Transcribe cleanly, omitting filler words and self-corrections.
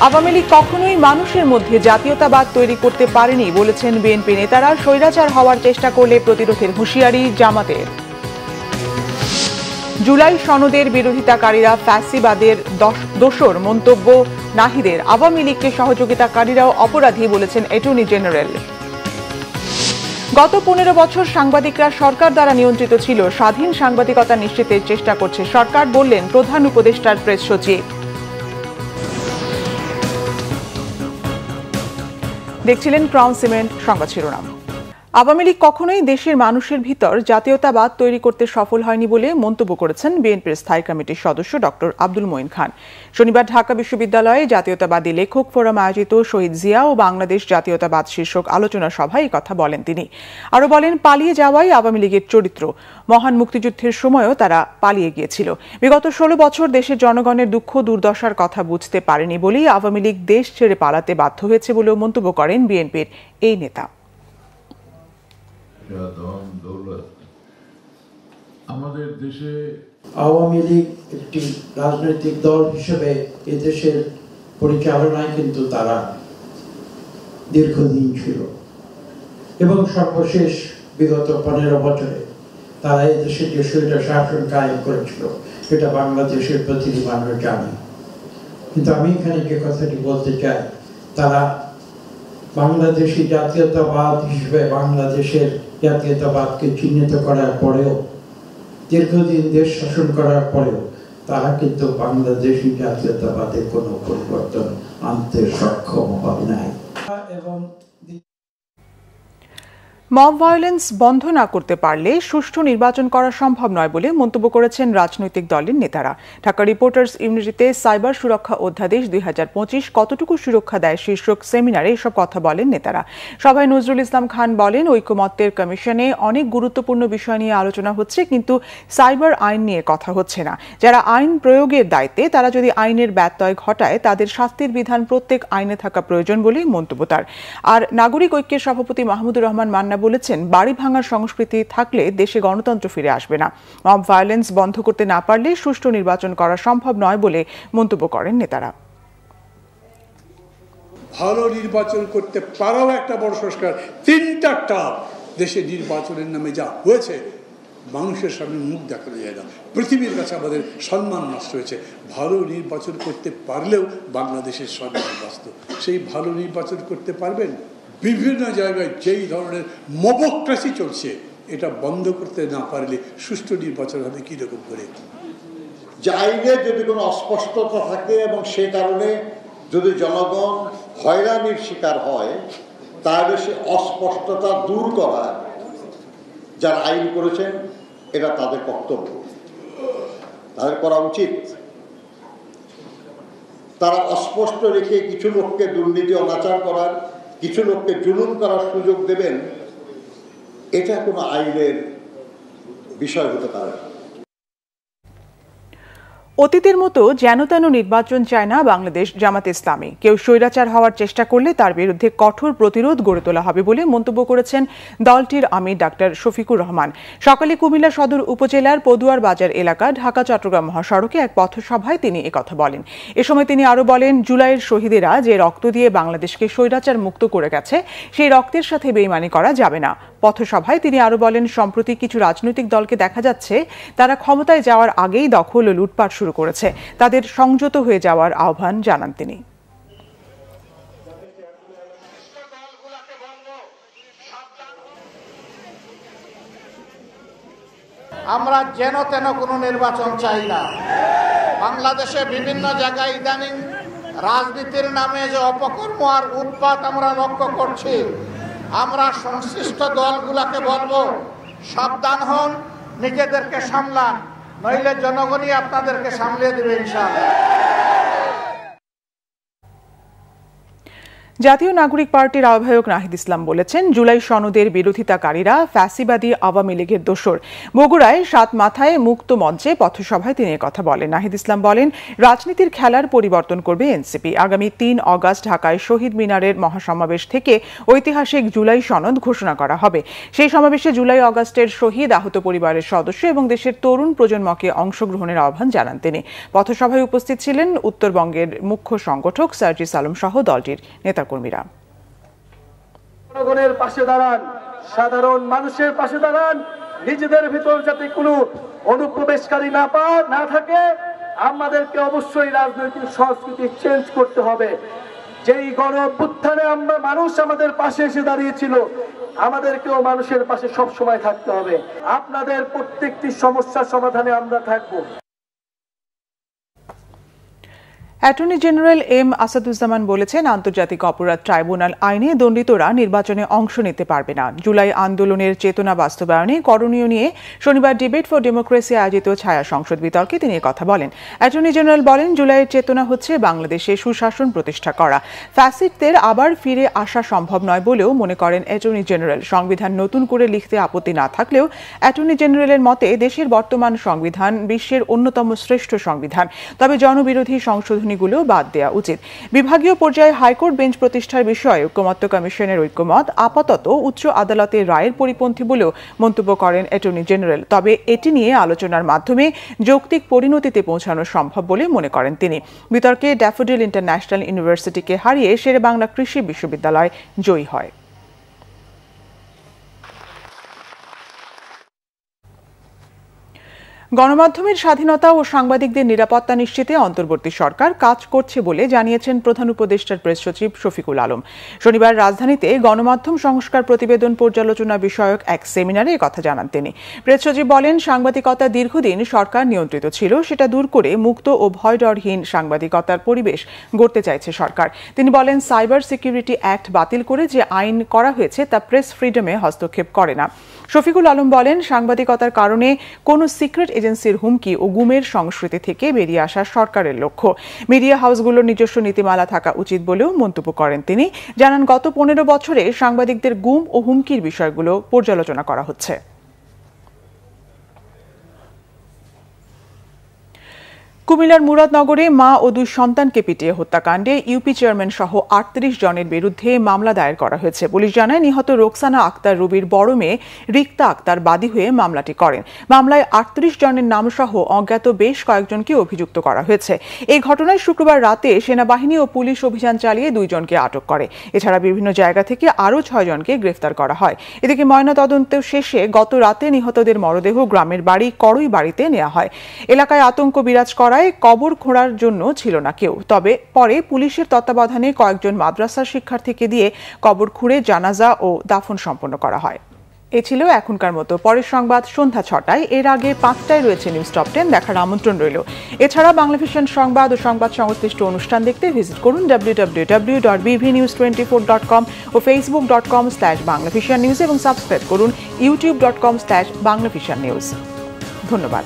আওয়ামী লীগ কখনোই মানুষের মধ্যে জাতীয়তাবাদ তৈরি করতে পারেনি বলেছেন বিএনপি নেতারা। স্বৈরাচার হওয়ার চেষ্টা করলে প্রতিরোধের হুঁশিয়ারি জামাতের। জুলাই সনদের বিরোধিতাকারীরা ফ্যাসিবাদের দোসর মন্তব্য নাহিদের। আওয়ামী লীগকে সহযোগিতাকারীরাও অপরাধী বলেছেন অ্যাটর্নি জেনারেল। গত 15 বছর সাংবাদিকরা সরকার দ্বারা নিয়ন্ত্রিত ছিল। স্বাধীন সাংবাদিকতা নিশ্চিতের চেষ্টা করছে সরকার বললেন প্রধান উপদেষ্টার প্রেস সচিব। দেখছিলেন ক্রাউন সিমেন্ট সংবাদ শিরোনাম। আওয়ামী লীগ কখনোই দেশের মানুষের ভিতর জাতীয়তাবাদ তৈরি করতে সফল হয়নি বলে মন্তব্য করেছেন বিএনপির স্থায়ী কমিটির সদস্য ডক্টর আব্দুল মঈন খান। শনিবার ঢাকা বিশ্ববিদ্যালয়ে জাতীয়তাবাদী লেখক ফোরাম আয়োজিত শহীদ জিয়া ও বাংলাদেশ জাতীয়তাবাদ শীর্ষক আলোচনা সভায় কথা বলেন তিনি। আরও বলেন, পালিয়ে যাওয়াই আওয়ামী লীগের চরিত্র। মহান মুক্তিযুদ্ধের সময়ও তারা পালিয়ে গিয়েছিল। বিগত 16 বছর দেশের জনগণের দুঃখ দুর্দশার কথা বুঝতে পারেনি বলেই আওয়ামী লীগ দেশ ছেড়ে পালাতে বাধ্য হয়েছে বলেও মন্তব্য করেন বিএনপির এই নেতা। আমাদের দেশে আওয়ামী লীগ একটি রাজনৈতিক দল হিসেবে এদেশের পরিচালনায় কিন্তু তারা দীর্ঘদিন ছিল এবং সর্বশেষ বিগত 15 বছরে তারা এদেশে যে স্বৈর শাসন কায়েম করেছিল সেটা বাংলাদেশের প্রতিটি মানুষ জানে। কিন্তু আমি এখানে যে কথাটি বলতে চাই, তারা বাংলাদেশি জাতীয়তাবাদ হিসেবে বাংলাদেশের জাতীয়তাবাদকে চিহ্নিত করার পরেও, দীর্ঘদিন দেশ শাসন করার পরেও তারা কিন্তু বাংলাদেশি জাতীয়তাবাদে কোনো পরিবর্তন আনতে সক্ষম হয় নাই। এবং মব ভায়োলেন্স বন্ধ না করতে পারলে সুষ্ঠু নির্বাচন করা সম্ভব নয় বলে মন্তব্য করেছেন রাজনৈতিক দলের নেতারা। ঢাকা রিপোর্টার্স ইউনিটিতে সাইবার সুরক্ষা অধ্যাদেশ 2025 কতটুকু সুরক্ষা দেয় শীর্ষক সেমিনারে এসব কথা বলেন নেতারা। সভায় নজরুল ইসলাম খান বলেন, ঐকমত্যের কমিশনে অনেক গুরুত্বপূর্ণ বিষয় নিয়ে আলোচনা হচ্ছে, কিন্তু সাইবার আইন নিয়ে কথা হচ্ছে না। যারা আইন প্রয়োগের দায়িত্বে, তারা যদি আইনের ব্যত্যয় ঘটায় তাদের শাস্তির বিধান প্রত্যেক আইনে থাকা প্রয়োজন বলে মন্তব্য তার। আর নাগরিক ঐক্যের সভাপতি মাহমুদুর রহমান মান্না বলেছেন, বাড়ি ভাঙার সংস্কৃতি থাকলে দেশে গণতন্ত্র ফিরে আসবে না। মব ভায়োলেন্স বন্ধ করতে না পারলে সুষ্ঠু নির্বাচন করা সম্ভব নয় বলে মন্তব্য করেন নেতারা। ভালো নির্বাচন করতে পারাও একটা বড় সংস্কার। 3টা টার্ম দেশে নির্বাচনের নামে যা হয়েছে, মানুষের সামনে মুখ দেখানো যায় না, পৃথিবীর কাছে আমাদের সম্মান নষ্ট হয়েছে। ভালো নির্বাচন করতে পারলেও বাংলাদেশের সম্মান নষ্ট। সেই ভালো নির্বাচন করতে পারবেন? বিভিন্ন জায়গায় যেই ধরনের মবক্রেসি চলছে, এটা বন্ধ করতে না পারলে সুষ্ঠু নির্বাচন হবে কীরকম করে? যে আইনে যদি কোনো অস্পষ্টতা থাকে এবং সে কারণে যদি জনগণ হয়রানির শিকার হয়, তাহলে সে অস্পষ্টতা দূর করা যারা আইন করেছেন এটা তাদের কর্তব্য, তাদের করা উচিত। তারা অস্পষ্ট রেখে কিছু লোককে দুর্নীতি অনাচার করার, কিছু লোককে জুলুম করার সুযোগ দেবেন, এটা কোনো আইনের বিষয় হতে পারে না। অতীতের মতো যেন তেন নির্বাচন চায় না বাংলাদেশ জামাত ইসলামী। কেউ স্বৈরাচার হওয়ার চেষ্টা করলে তার বিরুদ্ধে কঠোর প্রতিরোধ গড়ে তোলা হবে বলে মন্তব্য করেছেন দলটির আমির ডাক্তার শফিকুর রহমান। সকালে কুমিল্লা সদর উপজেলার পদুয়ার বাজার এলাকা ঢাকা চট্টগ্রাম মহাসড়কে এক পথসভায় তিনি একথা বলেন। এ সময় তিনি আরও বলেন, জুলাইয়ের শহীদেরা যে রক্ত দিয়ে বাংলাদেশকে স্বৈরাচার মুক্ত করে গেছে, সেই রক্তের সাথে বেইমানি করা যাবে না। পথসভায় তিনি আরও বলেন, সম্প্রতি কিছু রাজনৈতিক দলকে দেখা যাচ্ছে তারা ক্ষমতায় যাওয়ার আগেই দখল ও লুটপাট শুরু করেছে, তাদের সংযত হয়ে যাওয়ার আহ্বান জানান তিনি। আমরা যেন তেন কোনো নির্বাচন চাই না। বাংলাদেশে বিভিন্ন জায়গায় ইদানিং রাজনীতির নামে যে অপকর্ম আর উৎপাত আমরা লক্ষ্য করছি, আমরা সংশ্লিষ্ট দলগুলোকে বলবো, সাবধান হন, নিজেদেরকে সামলান, নইলে জনগণই আপনাদেরকে সামলিয়ে দেবে ইনশাআল্লাহ। জাতীয় নাগরিক পার্টির আহ্বায়ক নাহিদ ইসলাম বলেছেন, জুলাই সনদের বিরোধিতাকারীরা ফ্যাসিবাদী আওয়ামী লীগের দোসর। বগুড়ায় ৭ মাথায় মুক্ত মঞ্চে পথসভায় তিনি কথা বলেন। নাহিদ ইসলাম বলেন, রাজনীতির খেলার পরিবর্তন করবে এনসিপি। আগামী ৩ অগাস্ট ঢাকায় শহীদ মিনারের মহাসমাবেশ থেকে ঐতিহাসিক জুলাই সনদ ঘোষণা করা হবে। সেই সমাবেশে জুলাই অগাস্টের শহীদ আহত পরিবারের সদস্য এবং দেশের তরুণ প্রজন্মকে অংশগ্রহণের আহ্বান জানান তিনি। পথসভায় উপস্থিত ছিলেন উত্তরবঙ্গের মুখ্য সংগঠক সার্জিস আলম সহ দলটির নেতাকর্মীরা। জনগণের পাশে দাঁড়ান, সাধারণ মানুষের পাশে দাঁড়ান। নিজেদের ভিতর যাতে কোনো অনুপ্রবেশকারী না থাকে, আমাদেরকে অবশ্যই রাজনৈতিক সংস্কৃতি চেঞ্জ করতে হবে। যেই গণ অভ্যুত্থানে আমরা মানুষ আমাদের পাশে এসে দাঁড়িয়েছিল, আমাদেরকেও মানুষের পাশে সব সময় থাকতে হবে। আপনাদের প্রত্যেকটি সমস্যার সমাধানে আমরা থাকবো। অ্যাটর্নি জেনারেল এম আসাদুজ্জামান বলেছেন, আন্তর্জাতিক অপরাধ ট্রাইব্যুনাল আইনে দণ্ডিতরা নির্বাচনে অংশ নিতে পারবে না। জুলাই আন্দোলনের চেতনা বাস্তবায়নে করণীয় নিয়ে শনিবার ডিবেট ফর ডেমোক্রেসি আয়োজিত ছায়া সংসদ বিতর্কে তিনি কথা বলেন। অ্যাটর্নি জেনারেল বলেন, জুলাইয়ের চেতনা হচ্ছে বাংলাদেশে সুশাসন প্রতিষ্ঠা করা। ফ্যাসিস্টদের আবার ফিরে আসা সম্ভব নয় বলেও মনে করেন অ্যাটর্নি জেনারেল। সংবিধান নতুন করে লিখতে আপত্তি না থাকলেও অ্যাটর্নি জেনারেলের মতে দেশের বর্তমান সংবিধান বিশ্বের অন্যতম শ্রেষ্ঠ সংবিধান। তবে জনবিরোধী সংশোধনী গুলো বাদ দেওয়া উচিত। বিভাগীয় পর্যায়ে হাইকোর্ট বেঞ্চ প্রতিষ্ঠার বিষয়ে ঐকমত্য কমিশনের ঐকমত আপাতত উচ্চ আদালতের রায়ের পরিপন্থী বলেও মন্তব্য করেন অ্যাটর্নি জেনারেল। তবে এটি নিয়ে আলোচনার মাধ্যমে যৌক্তিক পরিণতিতে পৌঁছানো সম্ভব বলে মনে করেন তিনি। বিতর্কে ড্যাফোডিল ইন্টারন্যাশনাল ইউনিভার্সিটিকে হারিয়ে শেরেবাংলা কৃষি বিশ্ববিদ্যালয় জয়ী হয়। গণমাধ্যমের স্বাধীনতা ও সাংবাদিকদের নিরাপত্তা নিশ্চিতে অন্তর্বর্তী সরকার কাজ করছে বলে জানিয়েছেন প্রধান উপদেষ্টার প্রেস সচিব শফিকুল আলম। শনিবার রাজধানীতে গণমাধ্যম সংস্কার প্রতিবেদন পর্যালোচনা বিষয়ক এক সেমিনারে কথা জানান তিনি। প্রেস সচিব বলেন, সাংবাদিকতা দীর্ঘদিন সরকার নিয়ন্ত্রিত ছিল, সেটা দূর করে মুক্ত ও ভয়ডরহীন সাংবাদিকতার পরিবেশ গড়তে চাইছে সরকার। তিনি বলেন, সাইবার সিকিউরিটি অ্যাক্ট বাতিল করে যে আইন করা হয়েছে তা প্রেস ফ্রিডমে হস্তক্ষেপ করে না। শফিকুল আলম বলেন, সাংবাদিকতার কারণে কোনো সিক্রেট এজেন্সির হুমকি ও গুমের সংস্কৃতি থেকে বেরিয়ে আসা সরকারের লক্ষ্য। মিডিয়া হাউসগুলোর নিজস্ব নীতিমালা থাকা উচিত বলেও মন্তব্য করেন তিনি। জানান, গত 15 বছরে সাংবাদিকদের গুম ও হুমকির বিষয়গুলো পর্যালোচনা করা হচ্ছে। কুমিল্লার মুরাদনগরে মা ও 2 সন্তানকে পিটিয়ে হত্যাকাণ্ডে ইউপি চেয়ারম্যান সহ 38 জনের বিরুদ্ধে মামলা দায়ের করা হয়েছে। পুলিশ জানায়, নিহত রোকসানা আক্তার রুবির বড় মেয়ে রিক্তা আক্তার বাদী হয়ে মামলাটি করেন। মামলায় 38 জনের নাম সহ অজ্ঞাত বেশ কয়েকজনকে অভিযুক্ত করা হয়েছে। এই ঘটনায় শুক্রবার রাতে সেনাবাহিনী ও পুলিশ অভিযান চালিয়ে 2 জনকে আটক করে। এছাড়া বিভিন্ন জায়গা থেকে আরও 6 জনকে গ্রেফতার করা হয়। এদিকে ময়নাতদন্ত শেষে গত রাতে নিহতদের মরদেহ গ্রামের বাড়ি করই বাড়িতে নেওয়া হয়। এলাকায় আতঙ্ক বিরাজ করা কবর খোঁড়ার জন্য ছিল না কেউ। তবে পরে পুলিশের তত্ত্বাবধানে কয়েকজন মাদ্রাসার শিক্ষার্থীকে দিয়ে কবর খুঁড়ে জানাজা ও দাফন সম্পন্ন করা হয়। এ ছিল এখনকার মতো। পরের সংবাদ সন্ধ্যা 6টায়। এর আগে 5টায় রয়েছে নিউজ টপ 10 দেখার আমন্ত্রণ রইল। এছাড়া বাংলাভিশন সংবাদ ও সংবাদ সংশ্লিষ্ট অনুষ্ঠান দেখতে ভিজিট করুন www.bvnews24.com ও facebook.com/banglavishannews এবং সাবস্ক্রাইব করুন youtube.com/banglavishannews। ধন্যবাদ।